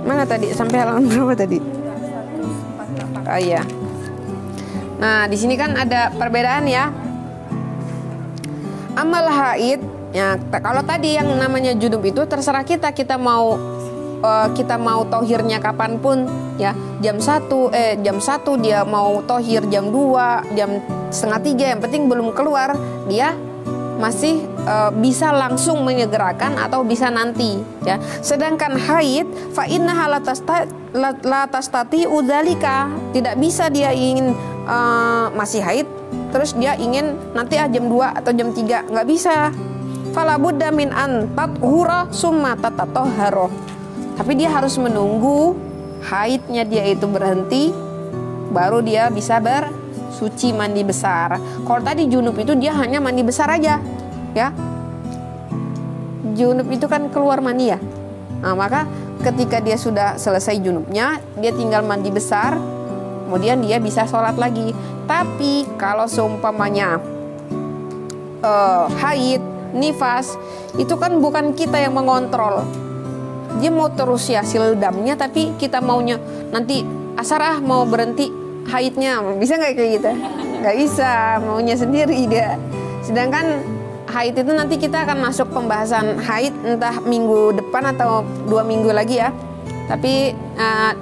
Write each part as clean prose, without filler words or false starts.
Mana tadi? Sampai halaman berapa tadi? Oh iya. Nah, di sini kan ada perbedaan ya. Amal haid, ya kalau tadi yang namanya junub itu terserah kita mau tohirnya kapanpun ya. Jam 1 dia mau tohir jam 2, jam setengah 3, yang penting belum keluar, dia masih bisa langsung menyegerakan atau bisa nanti ya. Sedangkan haid fa innaha la tastati udzalika, tidak bisa dia ingin masih haid terus dia ingin nanti jam 2 atau jam 3, nggak bisa. Fala budda min an tathura summa tatatahhara, tapi dia harus menunggu haidnya dia itu berhenti baru dia bisa bersuci mandi besar. Kalau tadi junub itu dia hanya mandi besar aja ya. Junub itu kan keluar mani ya. Nah, maka ketika dia sudah selesai junubnya, dia tinggal mandi besar, kemudian dia bisa sholat lagi. Tapi kalau seumpamanya haid, nifas, itu kan bukan kita yang mengontrol. Dia mau terus ya damnya, tapi kita maunya nanti asar mau berhenti haidnya, bisa nggak kayak gitu? Nggak bisa, maunya sendiri dia. Sedangkan haid itu nanti kita akan masuk pembahasan haid entah minggu depan atau 2 minggu lagi ya. Tapi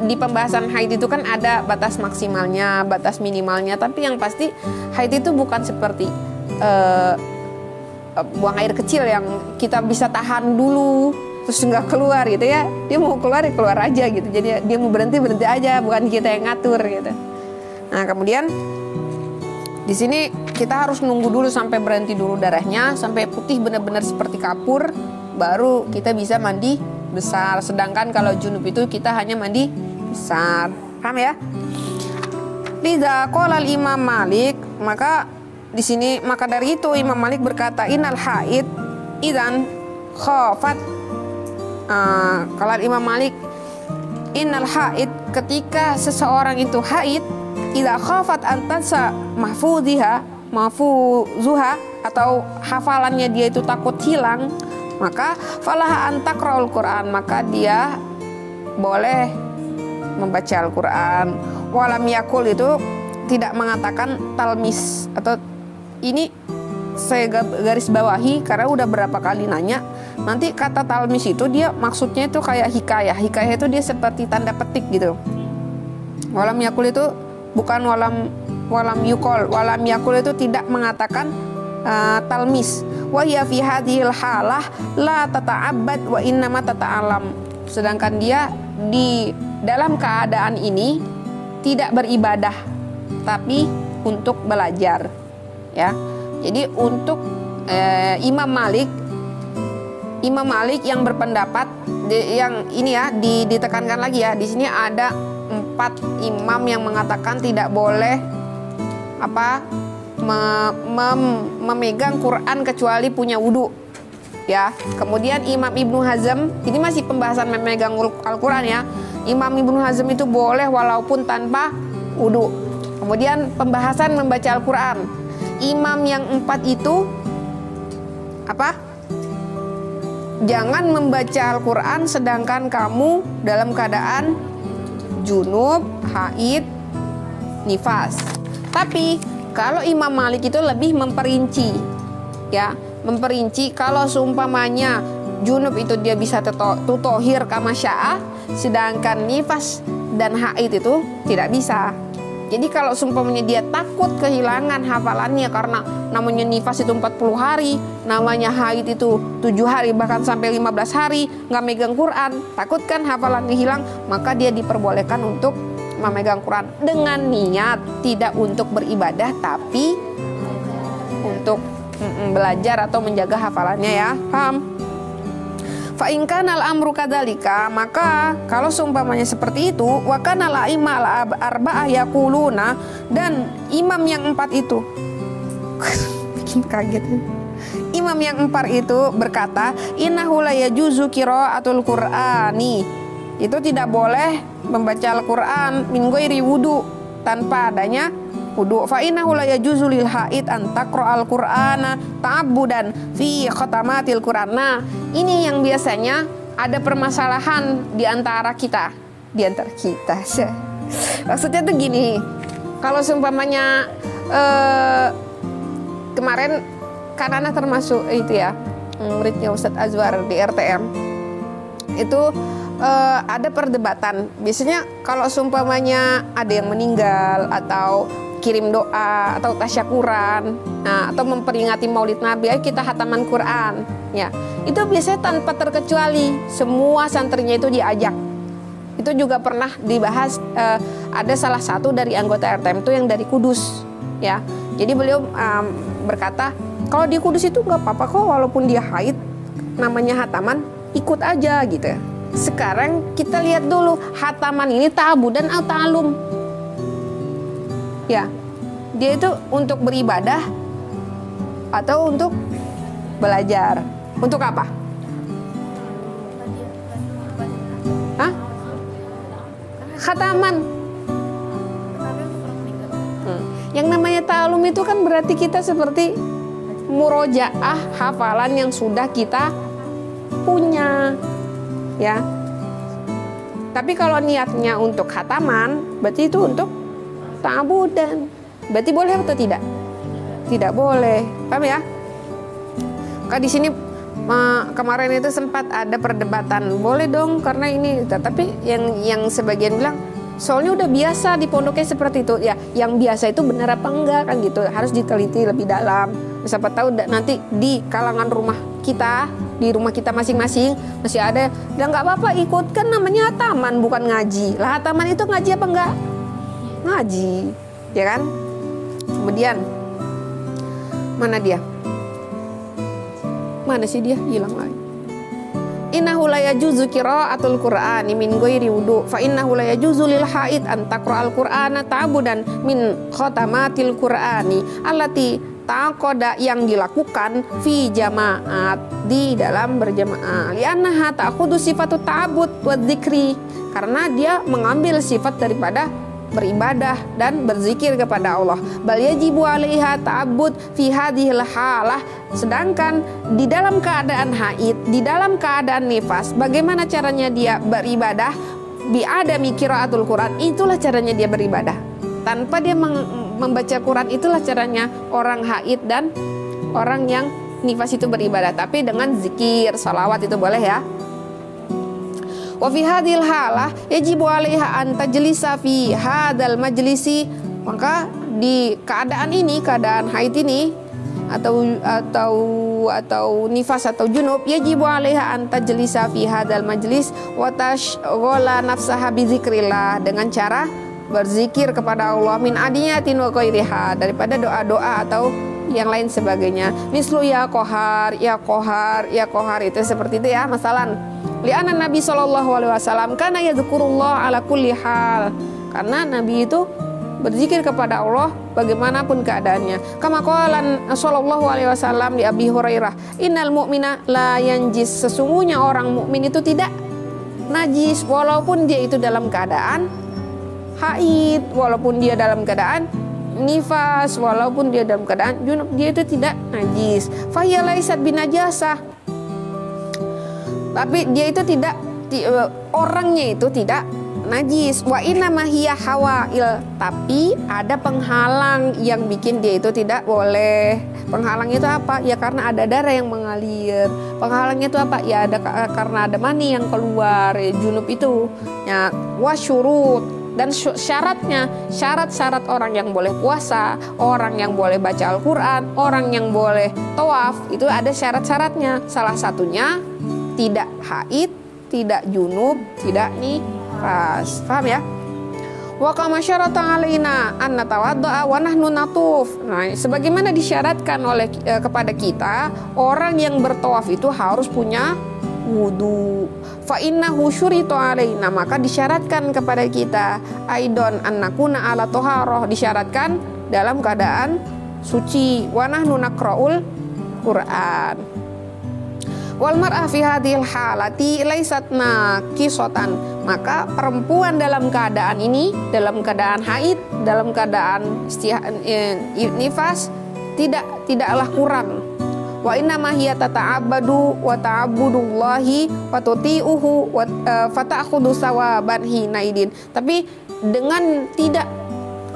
di pembahasan haid itu kan ada batas maksimalnya, batas minimalnya. Tapi yang pasti haid itu bukan seperti buang air kecil yang kita bisa tahan dulu terus nggak keluar gitu ya. Dia mau keluar ya keluar aja gitu. Jadi dia mau berhenti aja, bukan kita yang ngatur gitu. Nah, kemudian di sini kita harus nunggu dulu sampai berhenti dulu darahnya, sampai putih benar-benar seperti kapur, baru kita bisa mandi besar. Sedangkan kalau junub itu kita hanya mandi besar. Paham ya? Lidza qala Imam Malik, maka dari itu Imam Malik berkata, innal haid idan khafat. Kalau Imam Malik, innal haid, ketika seseorang itu haid, idza khafat antansa mahfuzuha, atau hafalannya dia itu takut hilang, maka falaha antaqra'ul Quran, maka dia boleh membaca Al-Quran. Walam yakul itu tidak mengatakan talmis, atau ini saya garis bawahi karena udah berapa kali nanya. Nanti kata talmis itu dia maksudnya itu kayak hikayah. Hikayah itu dia seperti tanda petik gitu. Walam yakul itu bukan walam yukol. Walam yakul itu tidak mengatakan talmis. Wa hiya fi hadhil halah la tata'abbad wa innama tata'alam. Sedangkan dia di dalam keadaan ini tidak beribadah tapi untuk belajar ya. Jadi untuk Imam Malik yang berpendapat yang ini ya ditekankan lagi ya, di sini ada 4 imam yang mengatakan tidak boleh memegang Quran kecuali punya wudu ya. Kemudian Imam Ibnu Hazm, ini masih pembahasan memegang Al-Quran ya. Imam Ibnu Hazm itu boleh walaupun tanpa wudu. Kemudian pembahasan membaca Al-Quran, imam yang 4 itu jangan membaca Al-Quran sedangkan kamu dalam keadaan junub, haid, nifas. Tapi kalau Imam Malik itu lebih memperinci ya, kalau seumpamanya junub itu dia bisa tutohir kama sya'ah, sedangkan nifas dan haid itu tidak bisa. Jadi kalau seumpamanya dia takut kehilangan hafalannya karena namanya nifas itu 40 hari, namanya haid itu 7 hari bahkan sampai 15 hari nggak megang Quran, takut kan hafalannya hilang, maka dia diperbolehkan untuk memegang Quran dengan niat tidak untuk beribadah tapi untuk belajar atau menjaga hafalannya ya. Paham? Fa in kana al-amru kadzalika, maka kalau seumpamanya seperti itu, wa kana al-a'immal arba'ah yaquluna, dan imam yang 4 itu bikin kaget. Imam yang 4 itu berkata, innahu la yajuzu qira'atul Qur'ani, itu tidak boleh membaca Al-Qur'an min ghairi wudu, tanpa adanya wudu. Fa innahu la yajuzu lil haid an taqra'al Qur'ana ta'abbudan fi khatamatil Qur'an. Nah, ini yang biasanya ada permasalahan di antara kita. Maksudnya tuh gini, kalau seumpamanya kemarin kan Ana termasuk itu ya, muridnya Ustadz Azwar di RTM itu ada perdebatan. Biasanya kalau seumpamanya ada yang meninggal atau kirim doa atau tasyakuran, atau memperingati Maulid Nabi, ayo kita hataman Quran, ya. Itu biasanya tanpa terkecuali semua santrinya itu diajak. Itu juga pernah dibahas, ada salah satu dari anggota RTM itu yang dari Kudus, ya. Jadi beliau berkata, kalau di Kudus itu nggak apa-apa kok, walaupun dia haid, namanya hataman, ikut aja gitu ya. Sekarang kita lihat dulu, hataman ini ta'abudan atau ta'alum. Ya, dia itu untuk beribadah atau untuk belajar? Untuk apa? Hah? Khataman. Yang namanya ta'alum itu kan berarti kita seperti murojaah hafalan yang sudah kita punya, ya. Tapi kalau niatnya untuk khataman, berarti itu untuk ta'abudan. Berarti boleh atau tidak? Tidak boleh. Paham ya? Kalau di sini kemarin itu sempat ada perdebatan, boleh dong karena ini. Tapi yang sebagian bilang, soalnya udah biasa di pondoknya seperti itu. Ya, yang biasa itu benar apa enggak kan gitu. Harus diteliti lebih dalam. Siapa tahu nanti di kalangan rumah kita, di rumah kita masing-masing masih ada bilang nggak apa-apa ikut, kan namanya hataman bukan ngaji. Lah hataman itu ngaji apa enggak? Ngaji, ya kan? Kemudian mana dia? Mana sih dia? Hilang lagi. Innahu la yajuzu qira'atul Qur'ani min ghairi wudu fa innahu la yajuzu lil haid an taqra'al Qur'ana ta'budan min khatamatil Qur'ani allati taqada, yang dilakukan fi jama'at, di dalam berjamaah, li'annaha ta'khudhu sifatu ta'bud wa dzikri, karena dia mengambil sifat daripada beribadah dan berzikir kepada Allah. Bal yajibu 'alaiha ta'abbud fi hadhil halah, sedangkan di dalam keadaan haid, di dalam keadaan nifas, bagaimana caranya dia beribadah? Bi adami qiraatul Quran, itulah caranya dia beribadah. Tanpa dia membaca Quran, itulah caranya orang haid dan orang yang nifas itu beribadah. Tapi dengan zikir, salawat itu boleh ya. Wa fi hadhil halah yajibu 'alaiha an tajlisa fi hadzal majlisi, maka di keadaan ini, keadaan haid ini atau nifas atau junub, yajibu 'alaiha an tajlisa fi hadzal majlis wa tashghala nafsaha bi dzikrillah, dengan cara berzikir kepada Allah, min adiyatin wa ghairiha, daripada doa-doa atau yang lain sebagainya. Mislu ya kohar, ya kohar, ya kohar, itu seperti itu ya. Masalan, li'anna Nabi SAW karena yadzukurullah ala kulli hal, karena Nabi itu berzikir kepada Allah bagaimanapun keadaannya. Kama qala sallallahu alaihi wasallam di Abi Hurairah, innal mu'mina la yanjis, sesungguhnya orang mukmin itu tidak najis walaupun dia itu dalam keadaan haid, walaupun dia dalam keadaan nifas, walaupun dia dalam keadaan junub, dia itu tidak najis. Fahiya laisat binajasah, tapi dia itu tidak, orangnya itu tidak najis. Wa inna mahiya hawail, tapi ada penghalang yang bikin dia itu tidak boleh. Penghalang itu apa? Ya karena ada darah yang mengalir. Penghalangnya itu apa? Ya ada karena ada mani yang keluar, ya, junub itu. Ya, wasyurut, dan syaratnya, syarat-syarat orang yang boleh puasa, orang yang boleh baca Al-Quran, orang yang boleh tawaf, itu ada syarat-syaratnya. Salah satunya tidak haid, tidak junub, tidak nifas. Paham ya? Wa kama syarata alaina an natawaddaa wa nahnu natuf. Nah, sebagaimana disyaratkan oleh kepada kita, orang yang bertawaf itu harus punya wudu. Fa innahu syurita alaina, maka disyaratkan kepada kita aidon an nakuna ala toharoh, disyaratkan dalam keadaan suci. Wa nahnu naqraul Quran. Wal mar'a fi hadhil halati laysat naqisatan, maka perempuan dalam keadaan ini, dalam keadaan haid, dalam keadaan nifas, tidaklah kurang. Wa inna ma hiya tata'abbadu wa ta'abbudullahi wa tuti'uhu wa fata'khudhu sawaban hinaidin. Tapi dengan tidak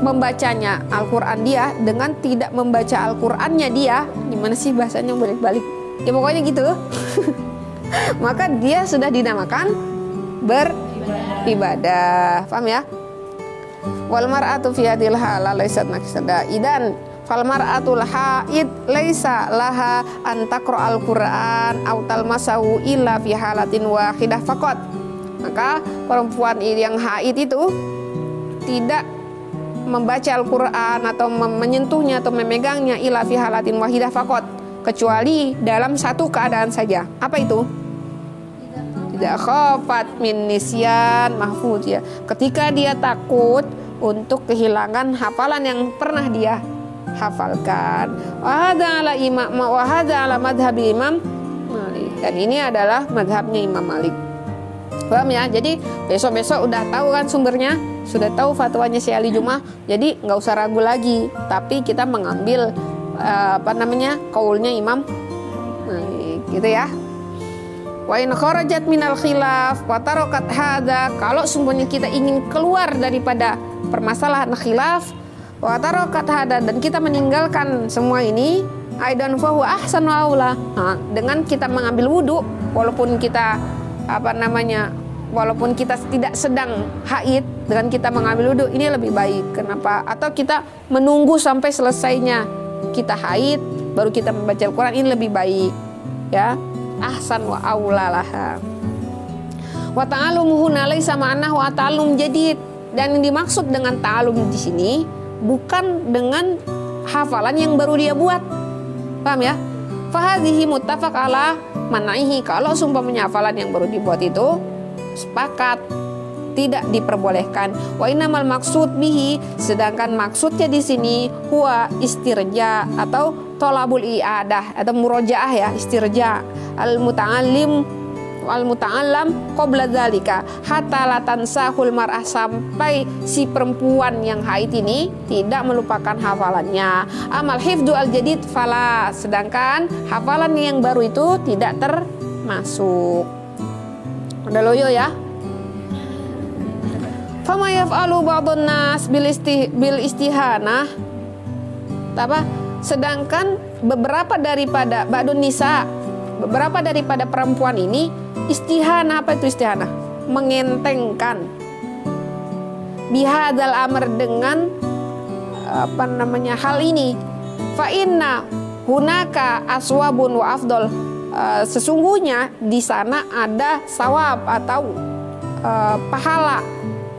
membacanya Al-Quran dia, dengan tidak membaca Al-Qurannya dia, gimana sih bahasanya balik-balik? Ya pokoknya gitu. Maka dia sudah dinamakan beribadah. Paham ya? Wal mar'atu fi hadhil hala laysat naqsada idan fal mar'atul haid laisa laha an taqra'al Qur'an aw talmasahu illa fi halatin wahidah faqat. Maka perempuan yang haid itu tidak membaca Al-Qur'an atau menyentuhnya atau memegangnya illa fi halatin wahidah faqat, kecuali dalam satu keadaan saja. Apa itu? Tidak khafat min nisyan mahfuz ya. Ketika dia takut untuk kehilangan hafalan yang pernah dia hafalkan. Wa hadza ala imam wa hadza ala madhhabi Imam Malik. Dan ini adalah madhabnya Imam Malik. Paham ya? Jadi besok-besok udah tahu kan sumbernya, sudah tahu fatwanya Syekh Ali Jum'ah. Jadi nggak usah ragu lagi. Tapi kita mengambil kaulnya Imam Malik, gitu ya. Wa in kharajat minal khilaf wa tarakat hadza, kalau semuanya kita ingin keluar daripada permasalahan khilaf, wa tarakat hadza, dan kita meninggalkan semua ini, aidan fa huwa ahsanu aula. Dengan kita mengambil wudu walaupun kita walaupun kita tidak sedang haid, dengan kita mengambil wudu ini lebih baik. Kenapa? Atau kita menunggu sampai selesainya kita haid baru kita membaca Al-Quran, ini lebih baik ya. Ahsan wa aula laha. Wa ta'allumuhu laisa ma'nahu wa ta'allum jadid. Dan yang dimaksud dengan ta'allum di sini bukan dengan hafalan yang baru dia buat. Paham ya? Fahadhihi muttafaq ala manaihi. Kalau sumpahnya hafalan yang baru dibuat itu sepakat tidak diperbolehkan. Wa innamal maksud bihi, sedangkan maksudnya di sini huwa istirja atau tolabul iadah atau murojaah ya, istirja al muta'allam qabla dzalika hatta la tansahul mar'ah, sampai si perempuan yang haid ini tidak melupakan hafalannya. Amal hifdu al jadid fala, sedangkan hafalan yang baru itu tidak termasuk. Udah loyo ya. Fama yaf'alu ba'dun nas bil istihanah. Apa? Sedangkan beberapa daripada ba'dun nisa, beberapa daripada perempuan ini istihanah. Apa itu istihanah? Mengentengkan bihadzal amr, dengan hal ini. Fa inna hunaka aswabun wa afdol. Sesungguhnya di sana ada sawab atau pahala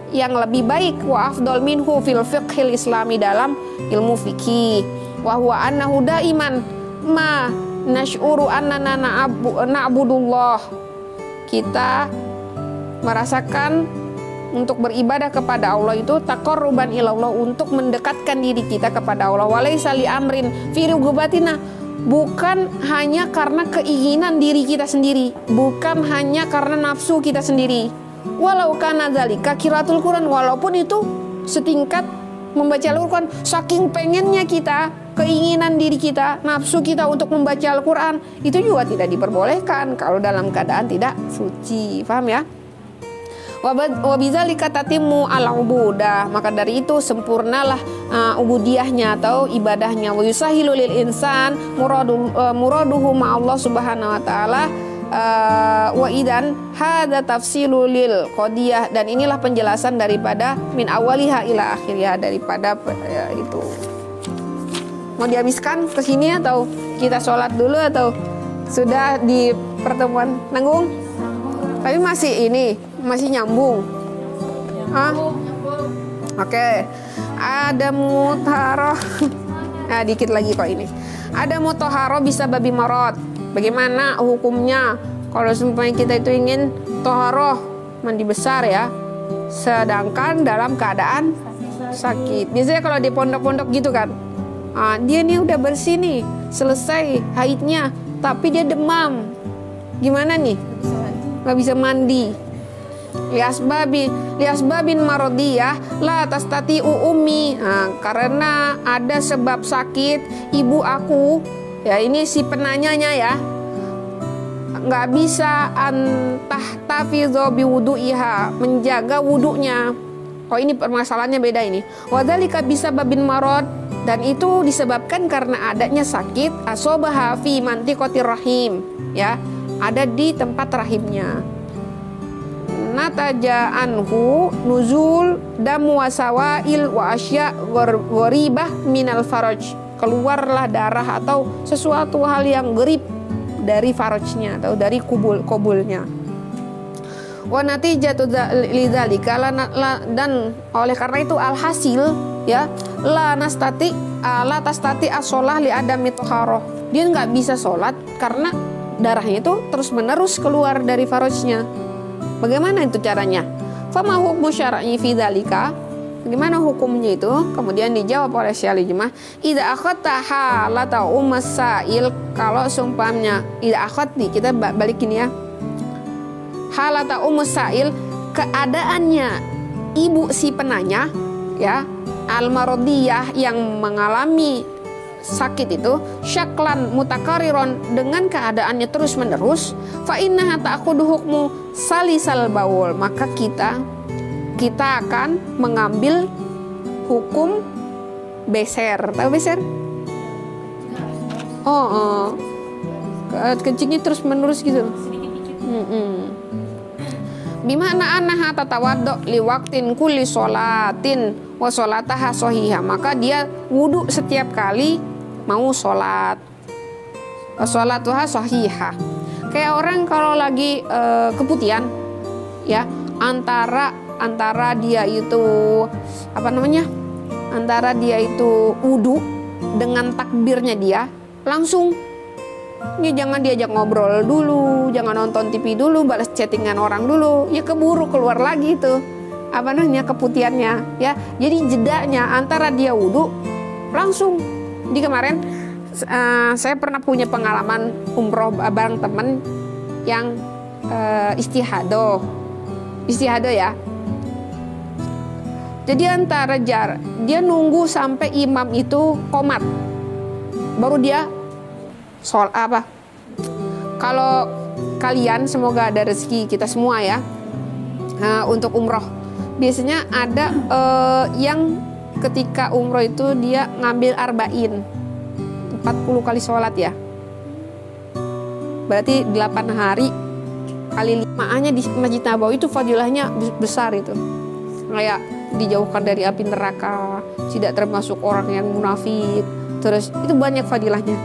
yang lebih baik, wa afdol minhu fil fiqhil islami, dalam ilmu fikih. Wa huwa annahu daiman ma nash'uru annana na'budullah, kita merasakan untuk beribadah kepada Allah itu taqarruban ilallah, untuk mendekatkan diri kita kepada Allah. Walaysa li amrin fi rugubatina, bukan hanya karena keinginan diri kita sendiri, bukan hanya karena nafsu kita sendiri. Walau kana dzalika qiraatul Quran, walaupun itu setingkat membaca Al-Quran, saking pengennya kita, keinginan diri kita, nafsu kita untuk membaca Al-Quran, itu juga tidak diperbolehkan kalau dalam keadaan tidak suci. Paham ya? Wa bidzalika tatimmu al-ubudah, maka dari itu sempurnalah ubudiyahnya atau ibadahnya. Wa yusahilu lil insan muraduhu ma Allah Subhanahu wa taala. Wa idan hadza tafsilu lil qadiyah, dan inilah penjelasan daripada min awaliha ila akhiriha, daripada itu. Mau dihabiskan ke sini atau kita sholat dulu atau sudah di pertemuan? Nanggung? Tapi masih nyambung. Oke. Ada mutharoh. Dikit lagi kok ini. Ada mutharoh bisa babi marot. Bagaimana hukumnya kalau sumpahnya kita itu ingin toharoh, mandi besar ya, sedangkan dalam keadaan sakit. Biasanya kalau di pondok-pondok gitu kan, dia nih udah bersih nih, selesai haidnya, tapi dia demam. Gimana nih? Gak bisa mandi. Liasbabin marodiyah la tastati'u ummi. Karena ada sebab sakit, ibu aku Ya ini si penanyanya ya, nggak bisa antahtafizo biwudu'iha, menjaga wudunya. Oh ini permasalahannya beda ini. Wadzalika bisa babin marod, dan itu disebabkan karena adanya sakit asobaha fi mantiqatir rahim, ya, ada di tempat rahimnya. Nataja anhu nuzul damu wasawail wa asya gharibah minal faraj, keluarlah darah atau sesuatu hal yang gerib dari farajnya atau dari kubulnya. Wa natijatu lidzalika dan oleh karena itu alhasil ya la tastati as-shalah li adami thaharah. Dia nggak bisa sholat karena darahnya itu terus menerus keluar dari farajnya. Bagaimana itu caranya? Fama hukmu syar'i fi dzalika? Bagaimana hukumnya itu? Kemudian dijawab oleh Syekh Al-Jumah, idza akhadta halata ummasail, kalau sumpamnya idza akhadti, kita balikin ya. Halata ummasail, keadaannya ibu si penanya ya, al-maradiyah yang mengalami sakit itu, syaklan mutakariron, dengan keadaannya terus menerus, fa innaha ta'khudhu hukmu salisal baul, maka kita akan mengambil hukum beser. Tahu beser? Kencingnya terus menerus gitu. Bimana anaha tatawaddo liwaktin kulli sholatin wa sholataha shahihah, maka dia wudhu setiap kali mau sholat, sholatuha shahihah. Kayak orang kalau lagi keputihan ya, antara dia itu antara dia itu wudhu dengan takbirnya dia langsung. Ya jangan diajak ngobrol dulu, jangan nonton TV dulu, balas chattingan orang dulu, ya keburu keluar lagi itu keputihannya ya. Jadi jedanya antara dia wudhu langsung. Di kemarin saya pernah punya pengalaman umroh bareng temen yang istihadoh ya. Jadi antara dia nunggu sampai imam itu qomat, baru dia kalau kalian, semoga ada rezeki kita semua ya, untuk umroh biasanya ada yang ketika umroh itu dia ngambil arba'in 40 kali sholat ya, berarti 8 hari kali 5-nya di Masjid Nabawi, itu fadilahnya besar itu, kayak dijauhkan dari api neraka, tidak termasuk orang yang munafik, terus itu banyak fadilahnya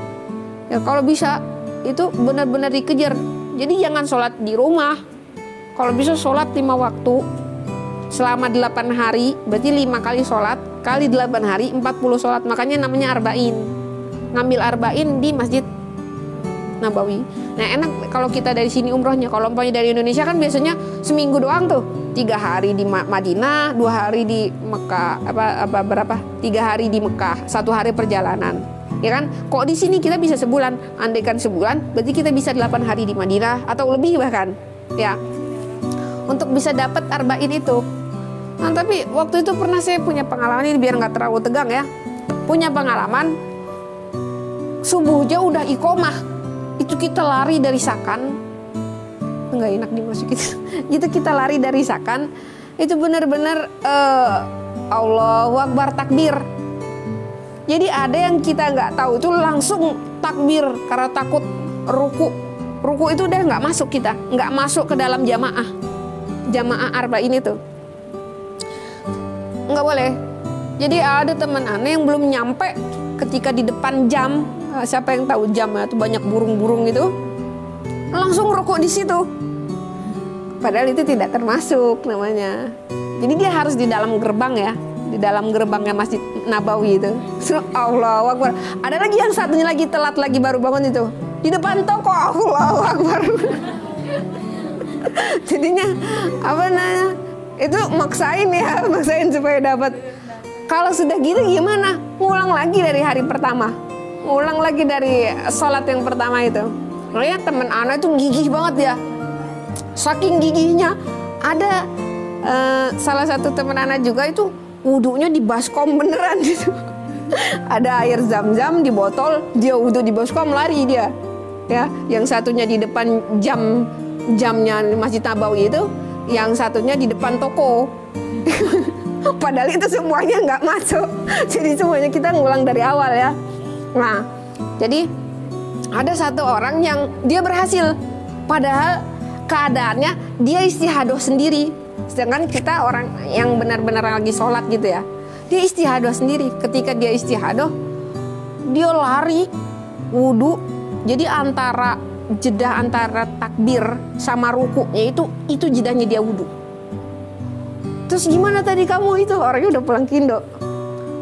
ya. Kalau bisa itu benar-benar dikejar. Jadi jangan sholat di rumah, kalau bisa sholat 5 waktu selama 8 hari, berarti 5 kali sholat kali 8 hari 40 sholat, makanya namanya arba'in. Ngambil arba'in di Masjid Nabawi. Nah enak kalau kita dari sini umrohnya. Kalau umpamanya dari Indonesia kan biasanya seminggu doang tuh, 3 hari di Madinah, 2 hari di Mekah, 3 hari di Mekah, 1 hari perjalanan, ya kan? Kok di sini kita bisa sebulan? Andaikan sebulan, berarti kita bisa 8 hari di Madinah atau lebih bahkan, ya, untuk bisa dapat arba'in itu. Nah, tapi waktu itu pernah saya punya pengalaman ini, biar nggak terlalu tegang ya. Punya pengalaman subuhnya udah iqomah, itu kita lari dari Sakan, nggak enak dimasukin. Itu kita lari dari Sakan, itu benar-benar Allahu Akbar takbir. Jadi ada yang kita nggak tahu itu langsung takbir karena takut ruku itu udah nggak masuk, kita nggak masuk ke dalam jamaah arba'in itu. Nggak boleh. Jadi ada teman aneh yang belum nyampe ketika di depan jam, siapa yang tahu jam ya, tuh banyak burung-burung itu, langsung rukuk di situ. Padahal itu tidak termasuk namanya. Jadi dia harus di dalam gerbang ya, di dalam gerbangnya Masjid Nabawi itu. Allahu Akbar. Ada lagi yang satunya lagi telat lagi baru bangun itu, di depan toko. Allahu Akbar. Jadinya itu maksain supaya dapat. Kalau sudah gitu gimana? Ngulang lagi dari hari pertama, ngulang lagi dari sholat yang pertama itu. Lihat temen anak itu gigih banget ya, saking gigihnya. Ada salah satu temen anak juga itu wudhunya di baskom beneran gitu. Ada air zam-zam di botol, dia wudhu di baskom, lari dia. Ya, yang satunya di depan jamnya Masjid Nabawi itu, yang satunya di depan toko. Padahal itu semuanya nggak masuk. Jadi semuanya kita ngulang dari awal ya. Nah, jadi ada satu orang yang dia berhasil, padahal keadaannya dia istihadoh sendiri. Sedangkan kita orang yang benar-benar lagi sholat gitu ya, dia istihadoh sendiri. Ketika dia istihadoh, dia lari wudhu. Jadi jeda antara takbir sama rukuknya itu jedanya dia wudhu. Terus gimana tadi kamu itu? Orangnya udah pulang ke Indo.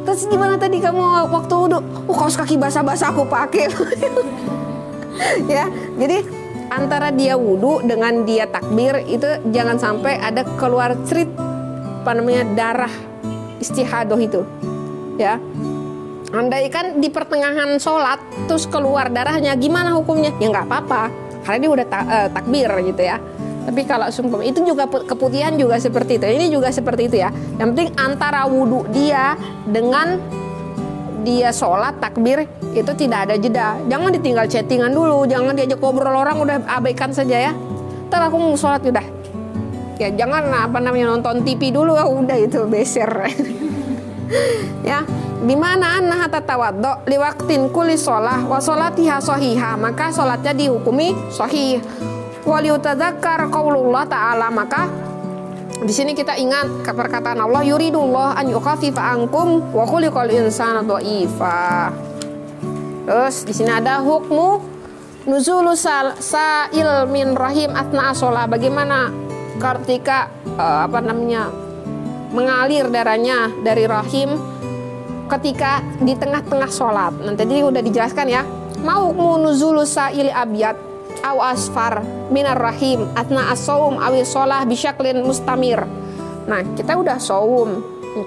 Terus gimana tadi kamu waktu wudhu? Oh, kaos kaki basah-basah aku pakai. Ya, jadi antara dia wudhu dengan dia takbir itu jangan sampai ada keluar cerit darah istihadoh itu. Ya. Andaikan di pertengahan sholat terus keluar darahnya, gimana hukumnya? Ya nggak apa-apa, karena dia udah takbir gitu ya. Tapi kalau sumpah itu juga keputihan juga seperti itu. Ini juga seperti itu ya. Yang penting antara wudhu dia dengan dia sholat takbir itu tidak ada jeda. Jangan ditinggal chattingan dulu, jangan diajak ngobrol orang, udah abaikan saja ya. Ntar aku mau sholat udah. Ya jangan nonton TV dulu, udah itu beser. Ya, bimana annaha tatawaddo liwaqtin kulli shalah wa sholatiha shahihah, maka sholatnya dihukumi sahih. Waliutadzakkar qaulullah ta'ala, maka di sini kita ingat perkataan Allah, yuridullah an yukhaffifa ankum wa khuliqal insana dha'ifa. Terus di sini ada hukmu nuzulus sa'il min rahim atna shalah, bagaimana ketika mengalir darahnya dari rahim ketika di tengah-tengah sholat. Nanti tadi udah dijelaskan ya. Mau nuzulus sa'il abyad aw asfar minar rahim atna as-saum awi sholah bisyaklin mustamir. Nah, kita udah saum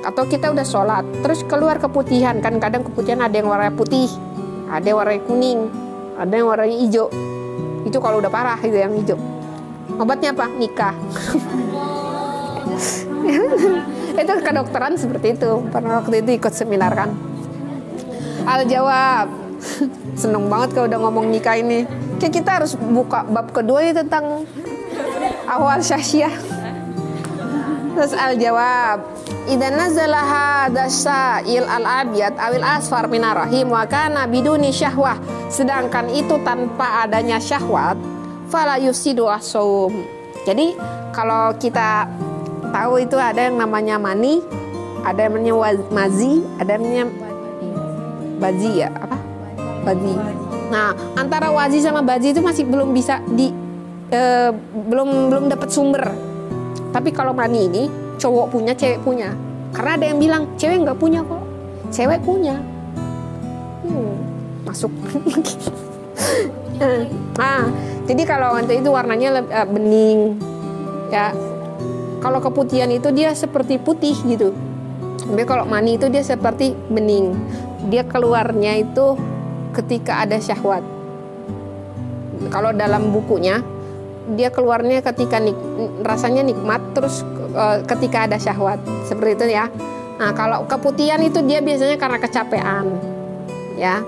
atau kita udah sholat terus keluar keputihan, kan kadang keputihan ada yang warna putih, ada yang warna kuning, ada yang warnanya hijau. Itu kalau udah parah itu yang hijau. Obatnya apa? Nikah. Itu kedokteran seperti itu. Pernah waktu itu ikut seminar kan. Al-jawab. Seneng banget kalau udah ngomong nikah ini. Kayak kita harus buka bab kedua ya tentang awal syasyah. Terus al-jawab, idza nazala hadza il al-abyad awil asfar minar rahim wa kana biduni syahwah, sedangkan itu tanpa adanya syahwat, fala yusidu as-shaum. Jadi kalau kita tahu itu ada yang namanya mani, ada yang namanya mazi, ada yang namanya bazi ya, apa? Bazi. Nah, antara wazi sama bazi itu masih belum bisa belum dapat sumber. Tapi kalau mani ini cowok punya, cewek punya. Karena ada yang bilang cewek nggak punya kok, cewek punya. Masuk. Nah, jadi kalau nanti itu warnanya bening, ya. Kalau keputihan itu dia seperti putih gitu. Tapi kalau mani itu dia seperti bening. Dia keluarnya itu ketika ada syahwat. Kalau dalam bukunya dia keluarnya ketika rasanya nikmat, terus ketika ada syahwat, seperti itu ya. Nah, kalau keputihan itu dia biasanya karena kecapean, ya.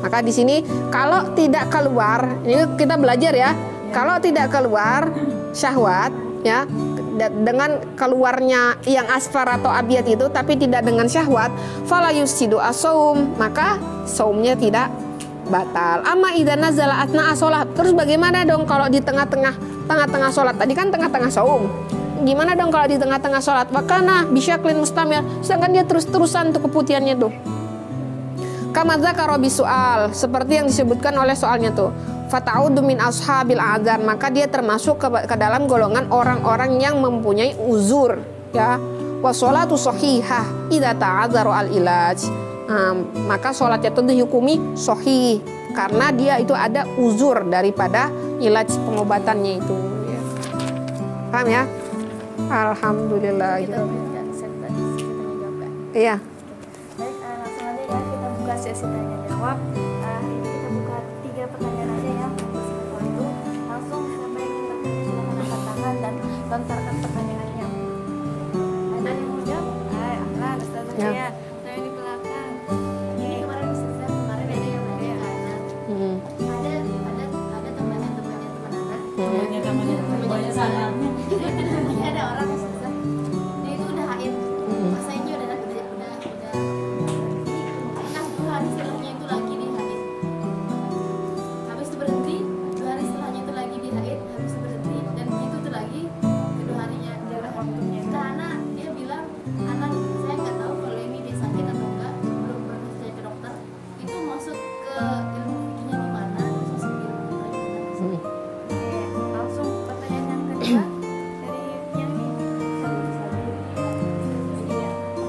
Maka di sini kalau tidak keluar, ini kita belajar ya. Kalau tidak keluar syahwat, ya, dengan keluarnya yang asfar atau abyad itu, tapi tidak dengan syahwat, fala yusidu as-shaum, maka saumnya tidak batal. Amma idza nazala atna as-shalah, terus bagaimana dong kalau di tengah-tengah sholat? Tadi kan tengah-tengah saum. Gimana dong kalau di tengah-tengah sholat? Wakana bisyaklin mustamir, sedangkan dia terus-terusan tuh keputihannya tuh. Kama dzakara bisual, seperti yang disebutkan oleh soalnya tuh. Fata'udu min ashabil adzan, maka dia termasuk ke dalam golongan orang-orang yang mempunyai uzur, ya. Wa sholatu shahihah idza ta'adzara al-ilaj. Maka sholatnya itu dihukumi sahih karena dia itu ada uzur daripada ilaj pengobatannya itu, ya. Paham ya? Alhamdulillah. Iya. Baik, langsung aja ya kita buka sesi tanya jawab. Hari ini kita buka 3 pertanyaan aja ya. Itu langsung siapa yang ingin bertanya silakan angkat tangan dan lontarkan pertanyaannya. Ada yang mau jawab? Ahlan, Ustazah ya. Saya di belakang.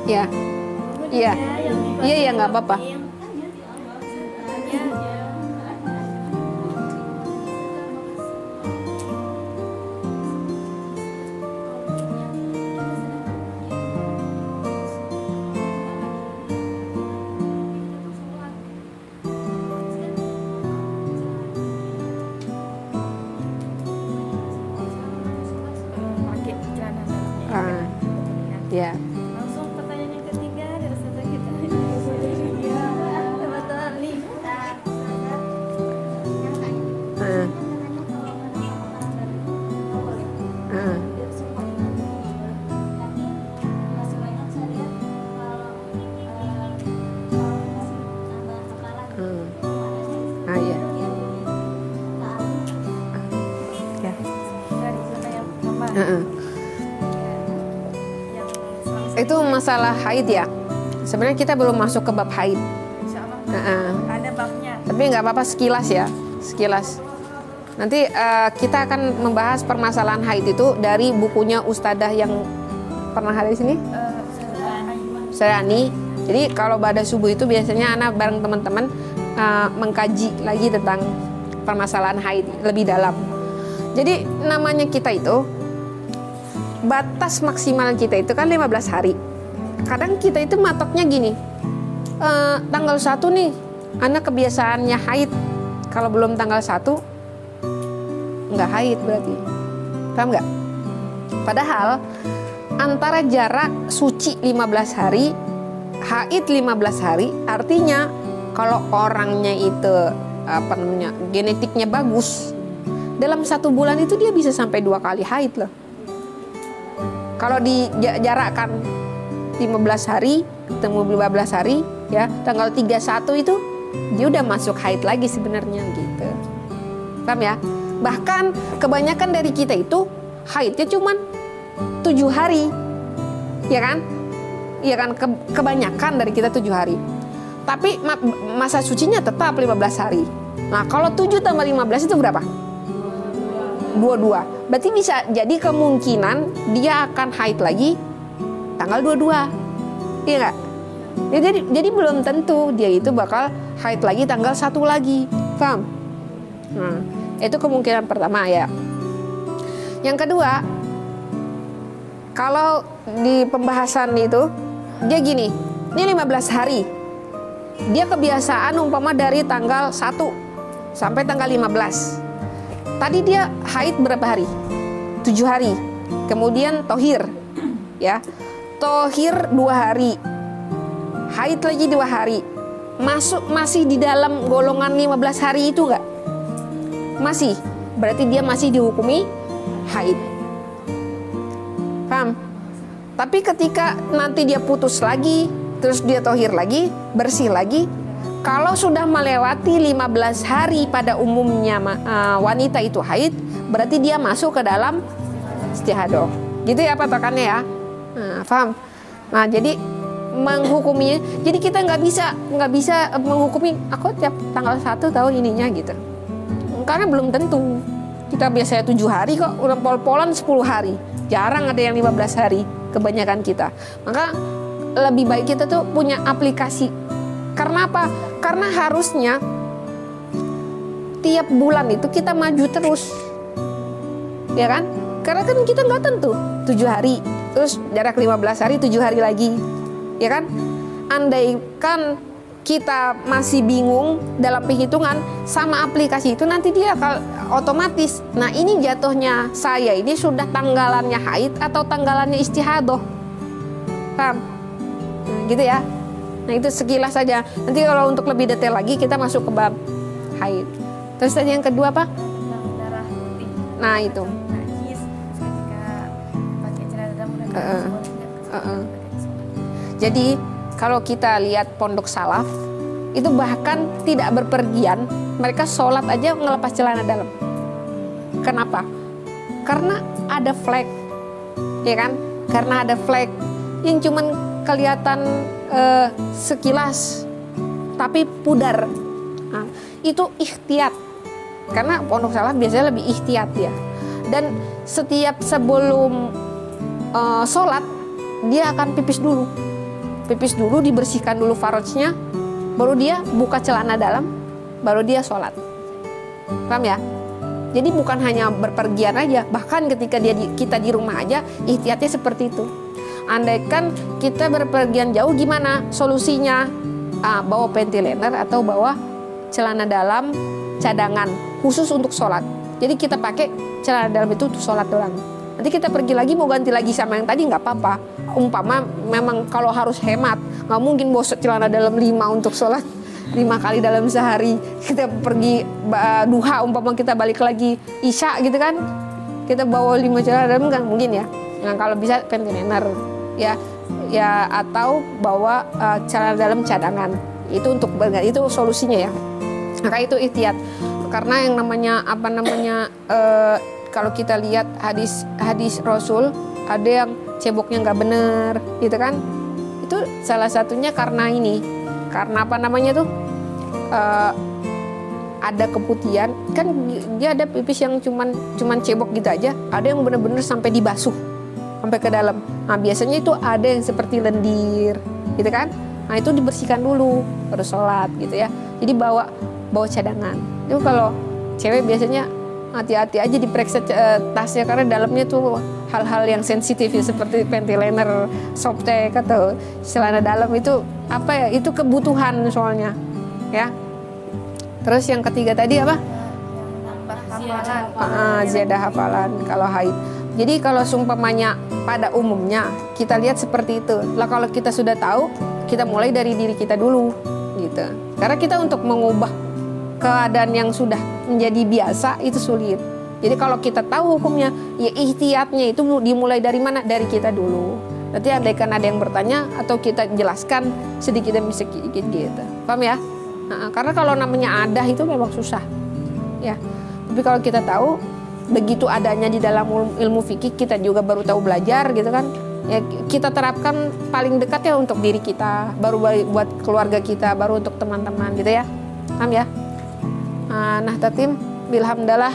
Ya, iya, iya ya nggak apa-apa. pakai celana dalamnya. Ah, ya. Langsung pertanyaan yang ketiga dari saudara kita. Teman-teman nih. Ah, ah, ah, ya. Ya. Dari zona yang pertama. Heeh. Yang selama Itu masalah haid ya. Sebenarnya kita belum masuk ke bab haid. insya Allah Heeh. ada babnya. Tapi nggak apa-apa sekilas ya, sekilas. Nanti kita akan membahas permasalahan haid itu dari bukunya Ustadzah yang pernah ada di sini, Serani. Jadi kalau pada subuh itu biasanya anak bareng teman-teman mengkaji lagi tentang permasalahan haid lebih dalam. Jadi namanya kita itu, batas maksimal kita itu kan 15 hari. Kadang kita itu matoknya gini, tanggal 1 nih, anak kebiasaannya haid. Kalau belum tanggal 1, nggak haid berarti. Paham nggak? Padahal antara jarak suci 15 hari, haid 15 hari, artinya kalau orangnya itu apa namanya, genetiknya bagus, dalam 1 bulan itu dia bisa sampai 2 kali haid loh. Kalau dijarakkan 15 hari ketemu 15 hari ya, tanggal 31 itu dia udah masuk haid lagi sebenarnya gitu. Paham ya? Bahkan kebanyakan dari kita itu haidnya cuman 7 hari. Ya kan? Iya kan, kebanyakan dari kita 7 hari. Tapi masa sucinya tetap 15 hari. Nah, kalau 7 tambah 15 itu berapa? 22. Berarti bisa jadi kemungkinan dia akan haid lagi tanggal 22. Iya nggak? Ya, jadi belum tentu dia itu bakal haid lagi tanggal 1 lagi. Paham? Nah, itu kemungkinan pertama ya. Yang kedua, kalau di pembahasan itu dia gini, ini 15 hari. Dia kebiasaan umpama dari tanggal 1 sampai tanggal 15. Tadi dia haid berapa hari? 7 hari. Kemudian tohir. Ya. Tohir 2 hari. Haid lagi 2 hari. Masih di dalam golongan 15 hari itu enggak? Masih. Berarti dia masih dihukumi haid. Paham? Tapi ketika nanti dia putus lagi, terus dia tohir lagi, bersih lagi, kalau sudah melewati 15 hari pada umumnya wanita itu haid, berarti dia masuk ke dalam istihadah. Gitu ya patokannya ya. Nah, paham? Nah, jadi menghukuminya, jadi kita nggak bisa menghukumi aku tiap tanggal 1 tahu ininya gitu. Karena belum tentu. Kita biasanya 7 hari kok, udah pol-polan 10 hari. Jarang ada yang 15 hari, kebanyakan kita. Maka lebih baik kita tuh punya aplikasi. Karena apa? Karena harusnya tiap bulan itu kita maju terus. Ya kan? Karena kan kita nggak tentu 7 hari, terus jarak 15 hari 7 hari lagi. Ya kan? Andaikan kita masih bingung dalam perhitungan sama aplikasi itu, nanti dia akan otomatis, nah ini jatuhnya saya ini sudah tanggalannya haid atau tanggalannya istihadah. Paham? Nah, gitu ya. Nah itu sekilas saja. Nanti kalau untuk lebih detail lagi kita masuk ke bab haid. Terus tadi yang kedua apa? Darah putih. Nah itu. Najis ketika pakai celana dalam Jadi kalau kita lihat pondok salaf itu bahkan tidak berpergian, mereka sholat aja ngelepas celana dalam. Kenapa? Karena ada flag, ya kan? Karena ada flag yang cuman kelihatan sekilas, tapi pudar. Nah, itu ihtiyat. Karena pondok salaf biasanya lebih ihtiyat ya. Dan setiap sebelum sholat dia akan pipis dulu. pipis dulu, dibersihkan dulu farajnya, baru dia buka celana dalam, baru dia sholat. Paham ya? Jadi bukan hanya berpergian aja, bahkan ketika kita di rumah aja ihtiyatnya seperti itu. Andaikan kita berpergian jauh, gimana solusinya? Bawa panty liner atau bawa celana dalam cadangan khusus untuk sholat. Jadi kita pakai celana dalam itu untuk sholat doang. Nanti kita pergi lagi mau ganti lagi sama yang tadi nggak apa-apa. Umpama memang kalau harus hemat, nggak mungkin bawa celana dalam 5 untuk sholat 5 kali dalam sehari. Kita pergi duha, umpama kita balik lagi isya gitu kan, kita bawa 5 celana dalam nggak mungkin ya. Nah kalau bisa panty liner ya atau bawa celana dalam cadangan, itu untuk itu solusinya ya. Maka itu ihtiyat, karena yang namanya kalau kita lihat hadis Rasul, ada yang ceboknya nggak bener gitu kan, itu salah satunya karena ada keputihan kan, dia ada pipis yang cuman cebok gitu aja, ada yang bener-bener sampai dibasuh sampai ke dalam. Nah biasanya itu ada yang seperti lendir gitu kan, nah itu dibersihkan dulu baru sholat gitu ya. Jadi bawa cadangan. Itu kalau cewek biasanya hati-hati aja diperiksa tasnya, karena dalamnya tuh hal-hal yang sensitif ya, seperti panty liner, softtek atau celana dalam itu itu kebutuhan soalnya ya. Terus yang ketiga tadi apa? Ziyadah hafalan kalau haid. Jadi kalau seumpamanya pada umumnya kita lihat seperti itu. Lah kalau kita sudah tahu, kita mulai dari diri kita dulu gitu. Karena kita untuk mengubah keadaan yang sudah menjadi biasa itu sulit. Jadi kalau kita tahu hukumnya, ya ihtiyatnya itu dimulai dari mana? Dari kita dulu. Nanti andaikan ada yang bertanya atau kita jelaskan sedikit demi sedikit gitu. Paham ya? Karena kalau namanya adah itu memang susah. Ya. Tapi kalau kita tahu begitu adanya di dalam ilmu fikih, kita juga baru tahu belajar gitu kan. Ya kita terapkan paling dekat ya untuk diri kita, baru buat keluarga kita, baru untuk teman-teman gitu ya. Paham ya? Nah tatim bilhamdalah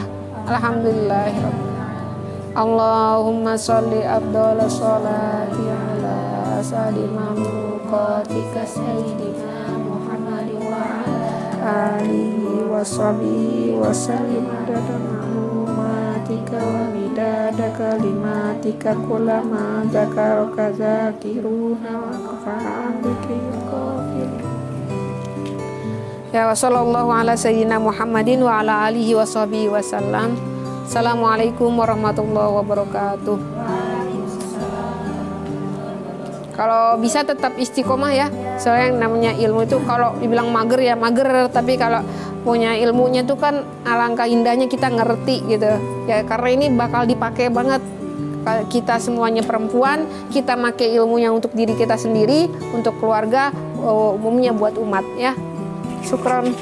alhamdulillahirabbil alamin. Allahumma sholli afdhala sholati ala sayyidina muqatika sayyidina Muhammadin wa ala alihi wa sahbihi wa sallim adada ma'lumatika wa midada kalimatika kullama dzakaraka dzakiruna wa kafa'an dzikril ghafilin. Ya wassallallahu ala sayyidina Muhammadin wa ala alihi wa sahbihi wasallam. Assalamualaikum warahmatullahi wabarakatuh. Kalau bisa tetap istiqomah ya. Soalnya yang namanya ilmu itu kalau dibilang mager ya mager, tapi kalau punya ilmunya itu kan alangkah indahnya kita ngerti gitu. Ya karena ini bakal dipakai banget. Kita semuanya perempuan, kita pakai ilmunya untuk diri kita sendiri, untuk keluarga, umumnya buat umat ya. Syukron.